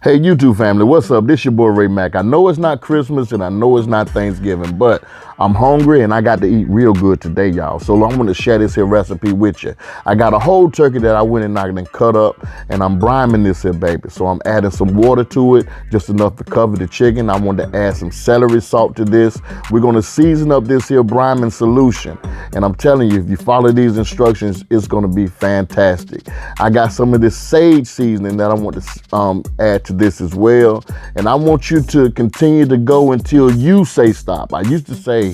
Hey YouTube family, what's up? This your boy Ray Mack. I know it's not Christmas and I know it's not Thanksgiving, but I'm hungry and I got to eat real good today, y'all. So I'm gonna share this here recipe with you. I got a whole turkey that I went and cut up, and I'm brining this here baby. So I'm adding some water to it, just enough to cover the chicken. I want to add some celery salt to this. We're gonna season up this here brining solution. And I'm telling you, if you follow these instructions, it's gonna be fantastic. I got some of this sage seasoning that I want to add to this as well. And I want you to continue to go until you say stop. I used to say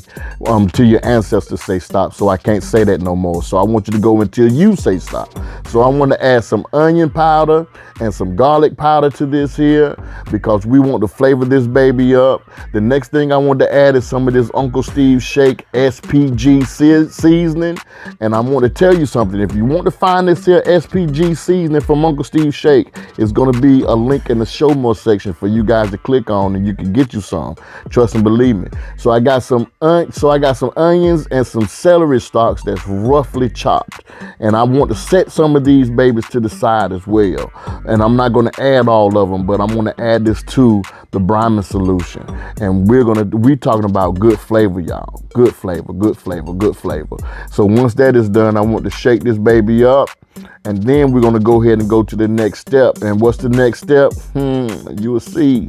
till your ancestors say stop, so I can't say that no more. So I want you to go until you say stop. So I want to add some onion powder and some garlic powder to this here because we want to flavor this baby up. The next thing I want to add is some of this Uncle Steve Shake SPG seasoning. And I want to tell you something. If you want to find this here SPG seasoning from Uncle Steve Shake, it's going to be a link in the show more section for you guys to click on, and you can get you some. Trust and believe me. So I got some onions and some celery stalks that's roughly chopped, and I want to set some of these babies to the side as well. And I'm not going to add all of them, but I'm going to add this to the brine solution, and we talking about good flavor, y'all. Good flavor, good flavor, good flavor. So once that is done, I want to shake this baby up, and then we're going to go ahead and go to the next step. And what's the next step? You will see.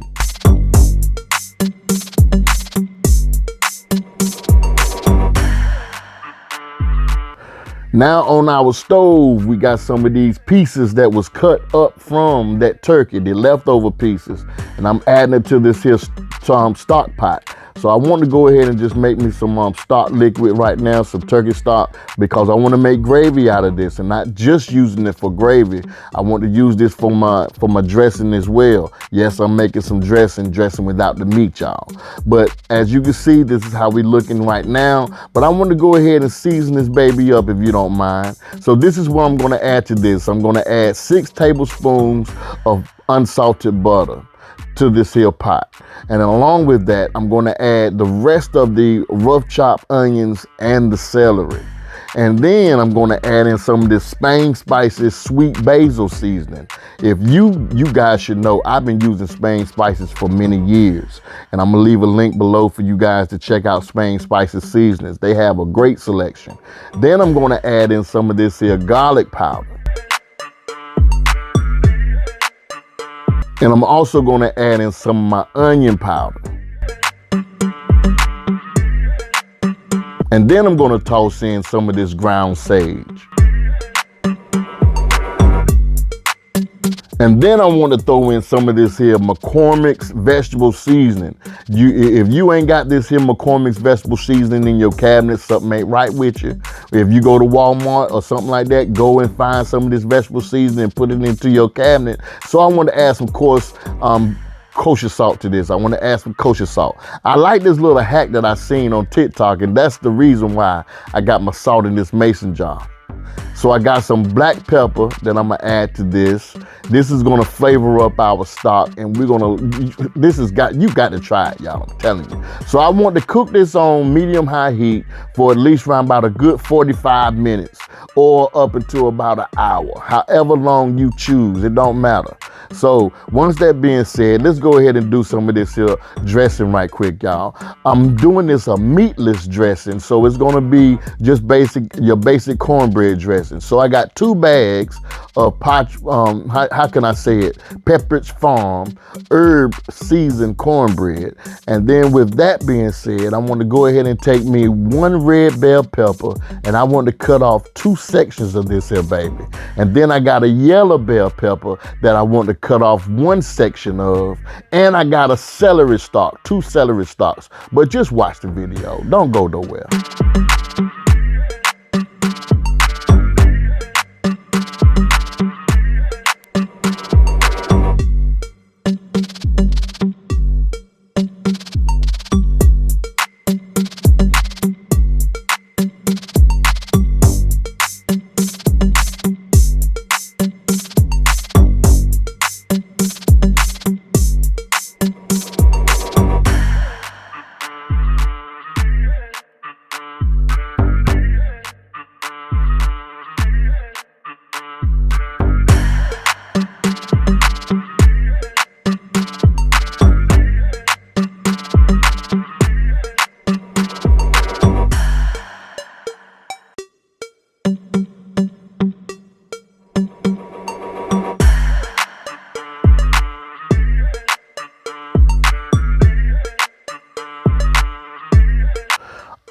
Now on our stove, we got some of these pieces that was cut up from that turkey, the leftover pieces, and I'm adding it to this here stock pot. So I want to go ahead and just make me some stock liquid right now, some turkey stock, because I want to make gravy out of this, and not just using it for gravy. I want to use this for my dressing as well. Yes, I'm making some dressing without the meat, y'all. But as you can see, this is how we looking right now. But I want to go ahead and season this baby up if you don't mind. So this is what I'm going to add to this. I'm going to add 6 tablespoons of unsalted butter to this here pot. And along with that, I'm going to add the rest of the rough chopped onions and the celery. And then I'm going to add in some of this Spain Spices sweet basil seasoning. If you guys should know, I've been using Spain Spices for many years. And I'm going to leave a link below for you guys to check out Spain Spices seasonings. They have a great selection. Then I'm going to add in some of this here garlic powder. And I'm also going to add in some of my onion powder. And then I'm going to toss in some of this ground sage. And then I want to throw in some of this here McCormick's vegetable seasoning. If you ain't got this here McCormick's vegetable seasoning in your cabinet, something ain't right with you. If you go to Walmart or something like that, go and find some of this vegetable seasoning and put it into your cabinet. So I want to add some kosher salt to this. I want to add some kosher salt. I like this little hack that I seen on TikTok, and that's the reason why I got my salt in this mason jar. So I got some black pepper that I'm gonna add to this. This is gonna flavor up our stock, and you got to try it, y'all. I'm telling you. So I want to cook this on medium-high heat for at least around about a good 45 minutes or up until about an hour, however long you choose. It don't matter. So once that being said, let's go ahead and do some of this here dressing right quick, y'all. I'm doing this a meatless dressing, so it's gonna be just your basic cornbread dressing. So I got 2 bags of how can I say it? Pepperidge Farm herb seasoned cornbread. And then with that being said, I want to go ahead and take me 1 red bell pepper, and I want to cut off 2 sections of this here baby. And then I got a yellow bell pepper that I want to cut off 1 section of. And I got a celery stalk, 2 celery stalks. But just watch the video. Don't go nowhere.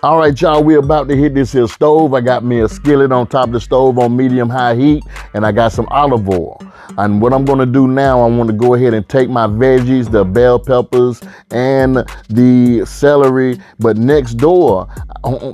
All right, y'all, we're about to hit this here stove. I got me a skillet on top of the stove on medium-high heat, and I got some olive oil. And what I'm gonna do now, I wanna go ahead and take my veggies, the bell peppers and the celery, but next door,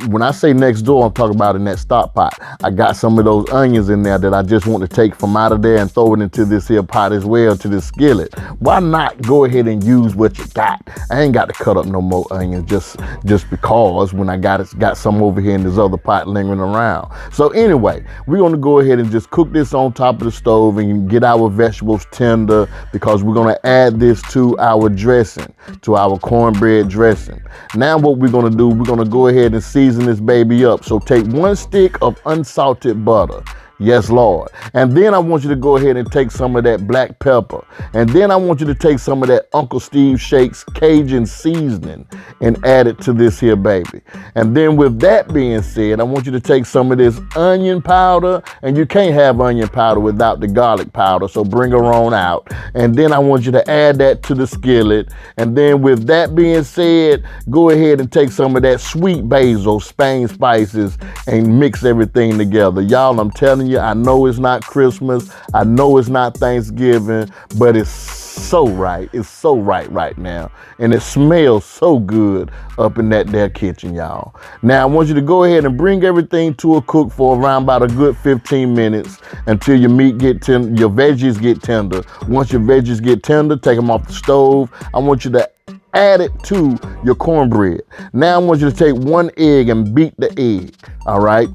when I say next door, I'm talking about in that stock pot. I got some of those onions in there that I just want to take from out of there and throw it into this here pot as well, to this skillet. Why not go ahead and use what you got? I ain't got to cut up no more onions just because when I got some over here in this other pot lingering around. So anyway, we're gonna go ahead and just cook this on top of the stove and get our vegetables tender, because we're gonna add this to our dressing, to our cornbread dressing. Now what we're gonna do, we're gonna go ahead and season this baby up. So take 1 stick of unsalted butter. Yes, Lord. And then I want you to go ahead and take some of that black pepper. And then I want you to take some of that Uncle Steve Shakes Cajun seasoning and add it to this here baby. And then with that being said, I want you to take some of this onion powder, and you can't have onion powder without the garlic powder, so bring her on out. And then I want you to add that to the skillet. And then with that being said, go ahead and take some of that sweet basil, Spain spices, and mix everything together. Y'all, I'm telling you, I know it's not Christmas, I know it's not Thanksgiving, but it's so right. It's so right now. And it smells so good up in that there kitchen, y'all. Now I want you to go ahead and bring everything to a cook for around about a good 15 minutes until your meat get tender, your veggies get tender. Once your veggies get tender, take them off the stove. I want you to add it to your cornbread. Now I want you to take 1 egg and beat the egg, all right?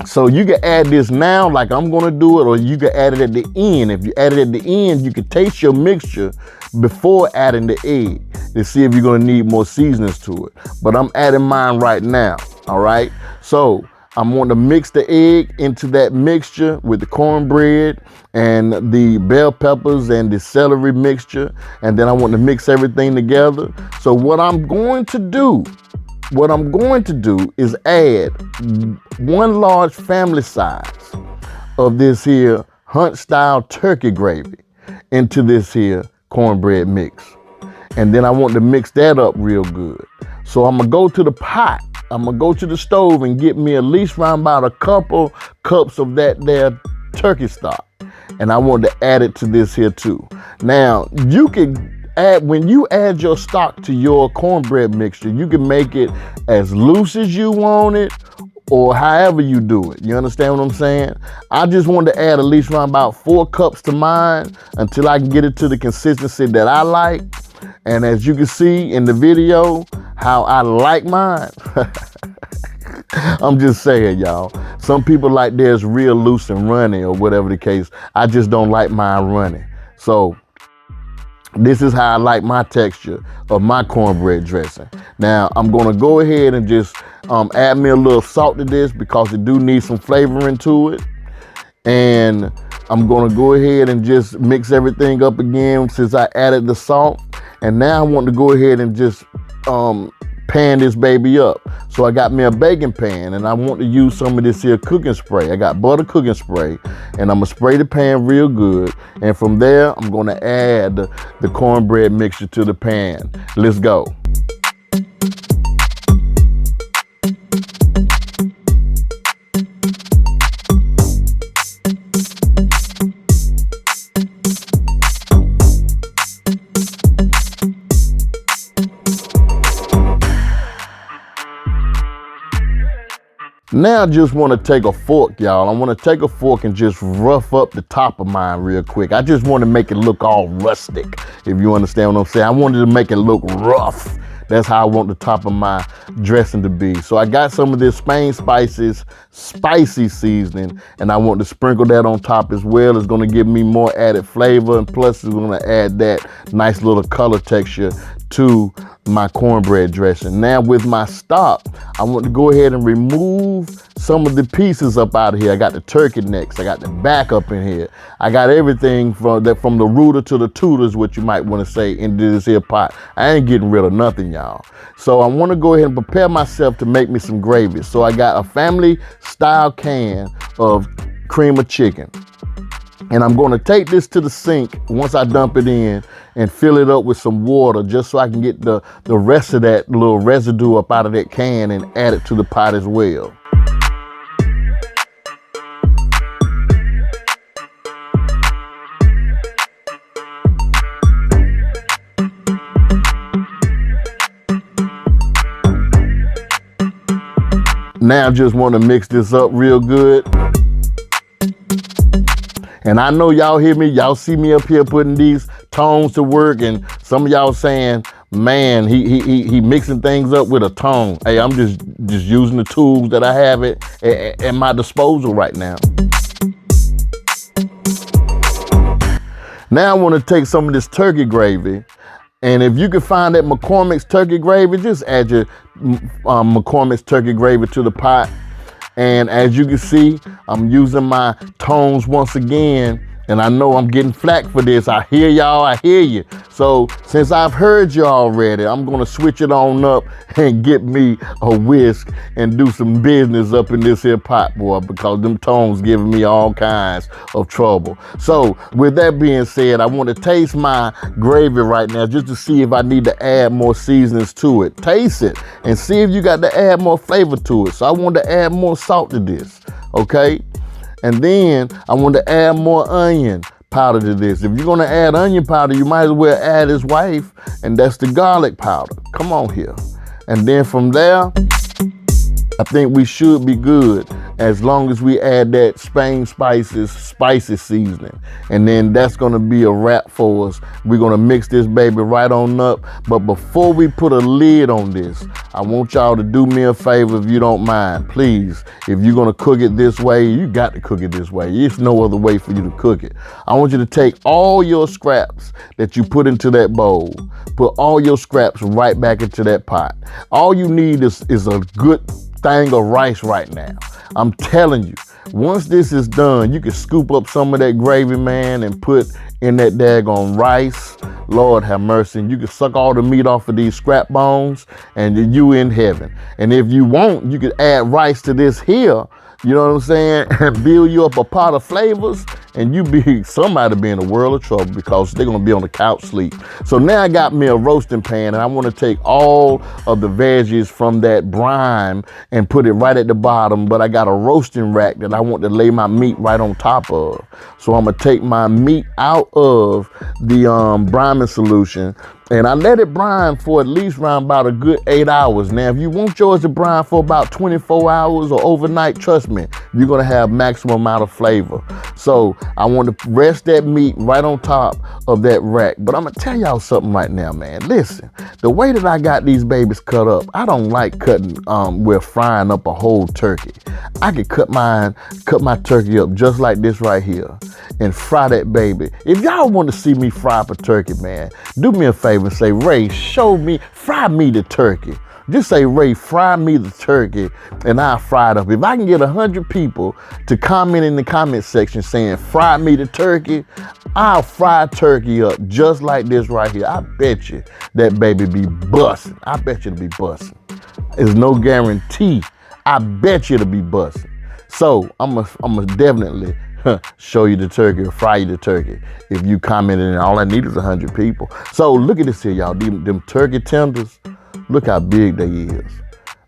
So you can add this now like I'm gonna do it, or you can add it at the end. If you add it at the end, you can taste your mixture before adding the egg to see if you're gonna need more seasonings to it. But I'm adding mine right now, all right? So I'm going to mix the egg into that mixture with the cornbread and the bell peppers and the celery mixture. And then I want to mix everything together. So what I'm going to do is add 1 large family size of this here Hunt style turkey gravy into this here cornbread mix. And then I want to mix that up real good. So I'm gonna go to the pot, I'm gonna go to the stove and get me at least around about a couple cups of that there turkey stock. And I want to add it to this here too. Now you can when you add your stock to your cornbread mixture, you can make it as loose as you want it, or however you do it. You understand what I'm saying? I just wanted to add at least around about 4 cups to mine until I can get it to the consistency that I like. And as you can see in the video, how I like mine. I'm just saying, y'all. Some people like theirs real loose and runny or whatever the case. I just don't like mine runny. So this is how I like my texture of my cornbread dressing. Now I'm gonna go ahead and just add me a little salt to this because it do need some flavoring to it. And I'm gonna go ahead and just mix everything up again since I added the salt. And now I want to go ahead and just pan this baby up. So I got me a baking pan, and I want to use some of this here cooking spray. I got butter cooking spray, and I'm gonna spray the pan real good. And from there, I'm gonna add the cornbread mixture to the pan. Let's go. Now I just want to take a fork, y'all. I want to take a fork and just rough up the top of mine real quick. I just want to make it look all rustic, if you understand what I'm saying. I wanted to make it look rough. That's how I want the top of my dressing to be. So I got some of this Spain spices, spicy seasoning, and I want to sprinkle that on top as well. It's gonna give me more added flavor, and plus it's gonna add that nice little color texture to my cornbread dressing. Now with my stock, I want to go ahead and remove some of the pieces up out of here. I got the turkey necks, I got the back up in here. I got everything from the rooter to the tooters, what you might want to say, into this here pot. I ain't getting rid of nothing, y'all. So I want to go ahead and prepare myself to make me some gravy. So I got a family style can of cream of chicken. And I'm going to take this to the sink once I dump it in and fill it up with some water just so I can get the rest of that little residue up out of that can and add it to the pot as well. Now I just want to mix this up real good. And I know y'all hear me, y'all see me up here putting these tongs to work, and some of y'all saying, man, he mixing things up with a tong. Hey, I'm just using the tools that I have at my disposal right now. Now I want to take some of this turkey gravy, and if you can find that McCormick's turkey gravy, just add your McCormick's turkey gravy to the pot. And as you can see, I'm using my tongs once again, and I know I'm getting flack for this. I hear y'all, I hear you. So since I've heard you already, I'm gonna switch it on up and get me a whisk and do some business up in this here pot, boy, because them tongs giving me all kinds of trouble. So with that being said, I want to taste my gravy right now just to see if I need to add more seasonings to it. Taste it and see if you got to add more flavor to it. So I want to add more salt to this, okay? And then I want to add more onion powder to this. If you're gonna add onion powder, you might as well add his wife, and that's the garlic powder. Come on here. And then from there, I think we should be good as long as we add that Spain spicy seasoning. And then that's gonna be a wrap for us. We're gonna mix this baby right on up. But before we put a lid on this, I want y'all to do me a favor if you don't mind. Please, if you're gonna cook it this way, you got to cook it this way. There's no other way for you to cook it. I want you to take all your scraps that you put into that bowl, put all your scraps right back into that pot. All you need is a good thing of rice right now. I'm telling you, once this is done, you can scoop up some of that gravy, man, and put in that daggone rice. Lord have mercy. And you can suck all the meat off of these scrap bones and you in heaven. And if you want, you can add rice to this here, you know what I'm saying, and build you up a pot of flavors, and somebody be in a world of trouble because they're gonna be on the couch sleep. So now I got me a roasting pan, and I want to take all of the veggies from that brine and put it right at the bottom, but I got a roasting rack that I want to lay my meat right on top of. So I'm gonna take my meat out of the brine solution, and I let it brine for at least around about a good 8 hours. Now, if you want yours to brine for about 24 hours or overnight, trust me, you're gonna have maximum amount of flavor. So I want to rest that meat right on top of that rack. But I'm gonna tell y'all something right now, man. Listen, the way that I got these babies cut up, I don't like cutting, we're frying up a whole turkey. I could cut my turkey up just like this right here and fry that baby. If y'all want to see me fry up a turkey, man, do me a favor and say, Ray, fry me the turkey. Just say, Ray, fry me the turkey, and I'll fry it up. If I can get 100 people to comment in the comment section saying, fry me the turkey, I'll fry turkey up just like this right here. I bet you that baby be busting. I bet you it'll be busting. There's no guarantee. I bet you it'll be busting. So I'm gonna definitely show you the turkey or fry you the turkey if you commented, and all I need is 100 people. So look at this here, y'all. Them turkey tenders, look how big they is.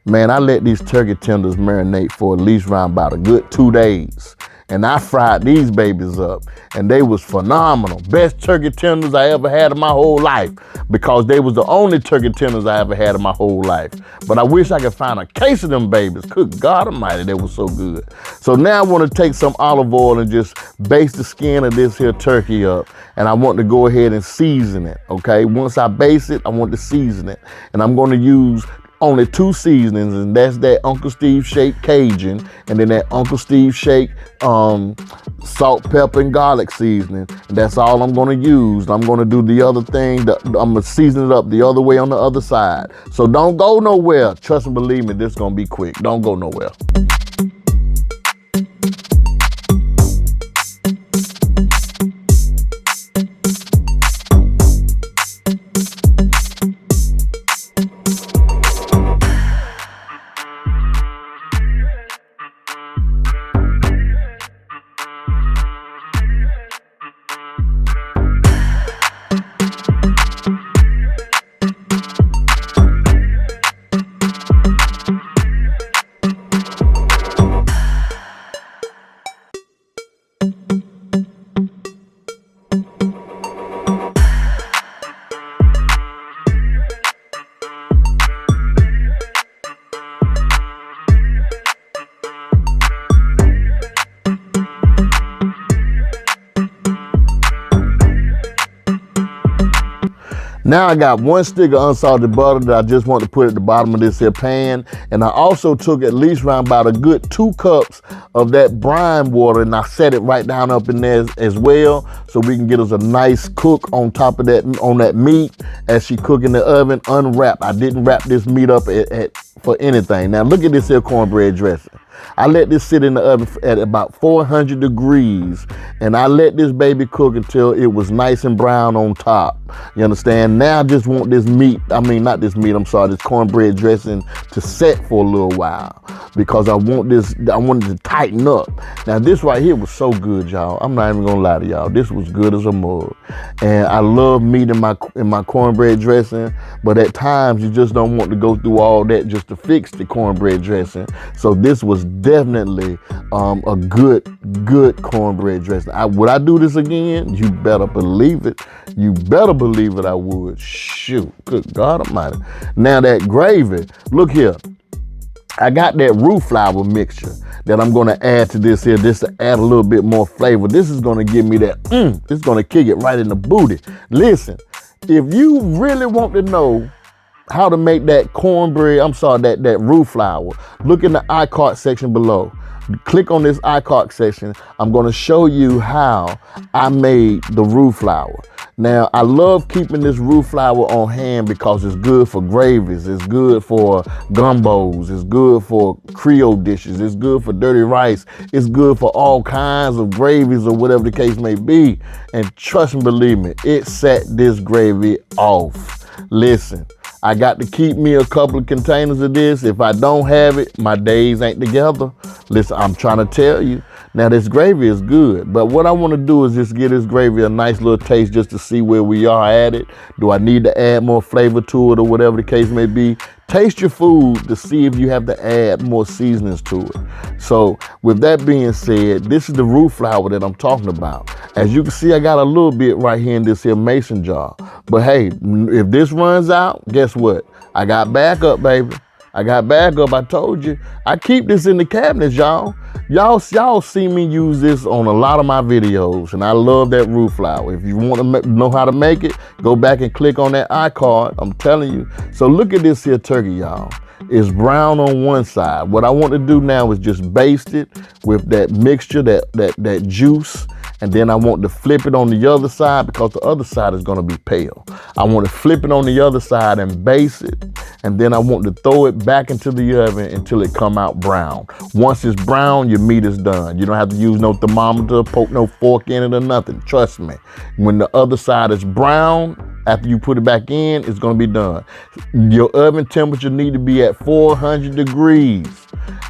Man, I let these turkey tenders marinate for at least around about a good 2 days. And I fried these babies up, and they was phenomenal. Best turkey tenders I ever had in my whole life, because they was the only turkey tenders I ever had in my whole life. But I wish I could find a case of them babies. Good God Almighty, they were so good. So now I want to take some olive oil and just baste the skin of this here turkey up, and I want to go ahead and season it, okay? Once I baste it, I want to season it, and I'm going to use only 2 seasonings, and that's that Uncle Steve Shake Cajun, and then that Uncle Steve Shake salt, pepper, and garlic seasoning. And that's all I'm gonna use. I'm gonna do the other thing, I'm gonna season it up the other way on the other side. So don't go nowhere. Trust and believe me, this is gonna be quick. Don't go nowhere. Now I got 1 stick of unsalted butter that I just want to put at the bottom of this here pan. And I also took at least around about a good 2 cups of that brine water, and I set it right down up in there as well, so we can get us a nice cook on top of that, on that meat as she cook in the oven, unwrapped. I didn't wrap this meat up for anything. Now look at this here cornbread dressing. I let this sit in the oven at about 400 degrees, and I let this baby cook until it was nice and brown on top. You understand? Now I just want this meat, this cornbread dressing to set for a little while, because I wanted it to tighten up. Now this right here was so good, y'all. I'm not even gonna lie to y'all. This was good as a mug. And I love meat in my cornbread dressing, but at times you just don't want to go through all that just to fix the cornbread dressing. So this was definitely a good cornbread dressing. Would I do this again? You better believe it. You better believe it, I would. Shoot, good God Almighty. Now that gravy, look here. I got that roux flour mixture that I'm gonna add to this here, just to add a little bit more flavor. This is gonna give me that, it's gonna kick it right in the booty. Listen, if you really want to know how to make that cornbread, that roux flour, look in the iCart section below. Click on this iCart section. I'm gonna show you how I made the roux flour. Now, I love keeping this roux flour on hand because it's good for gravies, it's good for gumbos, it's good for Creole dishes, it's good for dirty rice, it's good for all kinds of gravies or whatever the case may be. And trust and believe me, it set this gravy off. Listen, I got to keep me a couple of containers of this. If I don't have it, my days ain't together. Listen, I'm trying to tell you. Now this gravy is good, but what I want to do is just give this gravy a nice little taste just to see where we are at it. Do I need to add more flavor to it or whatever the case may be? Taste your food to see if you have to add more seasonings to it. So with that being said, this is the roux flour that I'm talking about. As you can see, I got a little bit right here in this here mason jar. But hey, if this runs out, guess what? I got backup, baby. I got backup. I told you. I keep this in the cabinets, y'all. Y'all see me use this on a lot of my videos, and I love that roux flour. If you want to know how to make it, go back and click on that iCard. I'm telling you. So look at this here turkey, y'all. It's brown on one side. What I want to do now is just baste it with that mixture, that juice. And then I want to flip it on the other side because the other side is going to be pale. I want to flip it on the other side and baste it. And then I want to throw it back into the oven until it come out brown. Once it's brown, your meat is done. You don't have to use no thermometer, poke no fork in it or nothing. Trust me. When the other side is brown, after you put it back in, it's going to be done. Your oven temperature need to be at 400 degrees.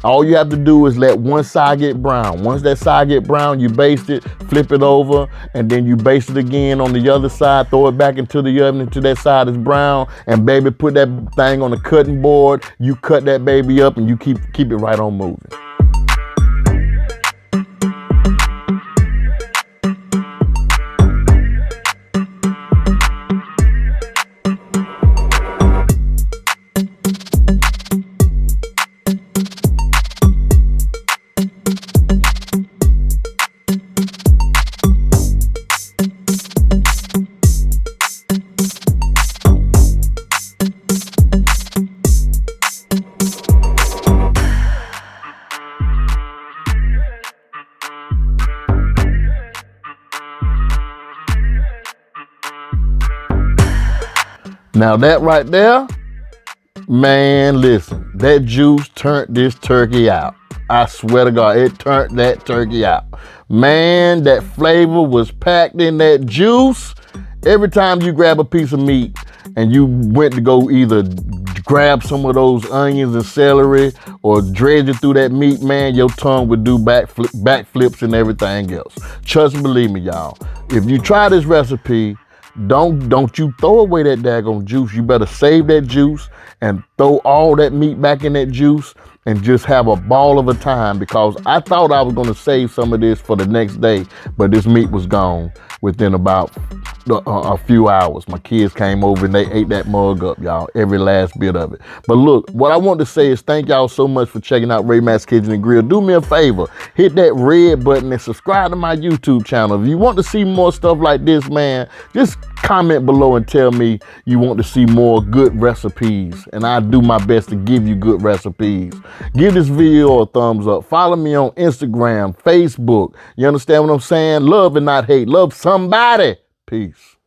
All you have to do is let one side get brown. Once that side get brown, you baste it, flip it over, and then you baste it again on the other side, throw it back into the oven until that side is brown, and baby, put that thing on the cutting board. You cut that baby up and you keep it right on moving. Now that right there, man, listen, that juice turned this turkey out. I swear to God, it turned that turkey out. Man, that flavor was packed in that juice. Every time you grab a piece of meat and you went to go either grab some of those onions and celery or dredge it through that meat, man, your tongue would do backflips and everything else. Trust and believe me, y'all. If you try this recipe, don't you throw away that daggone juice. You better save that juice and throw all that meat back in that juice and just have a ball of a time, because I thought I was going to save some of this for the next day, but this meat was gone within about a few hours. My kids came over and they ate that mug up, y'all, every last bit of it. But look, what I want to say is thank y'all so much for checking out Ray Mack's Kitchen and Grill. Do me a favor, hit that red button and subscribe to my YouTube channel. If you want to see more stuff like this, man, just comment below and tell me you want to see more good recipes, and I do my best to give you good recipes. Give this video a thumbs up. Follow me on Instagram, Facebook. You understand what I'm saying? Love and not hate. Love somebody. Peace.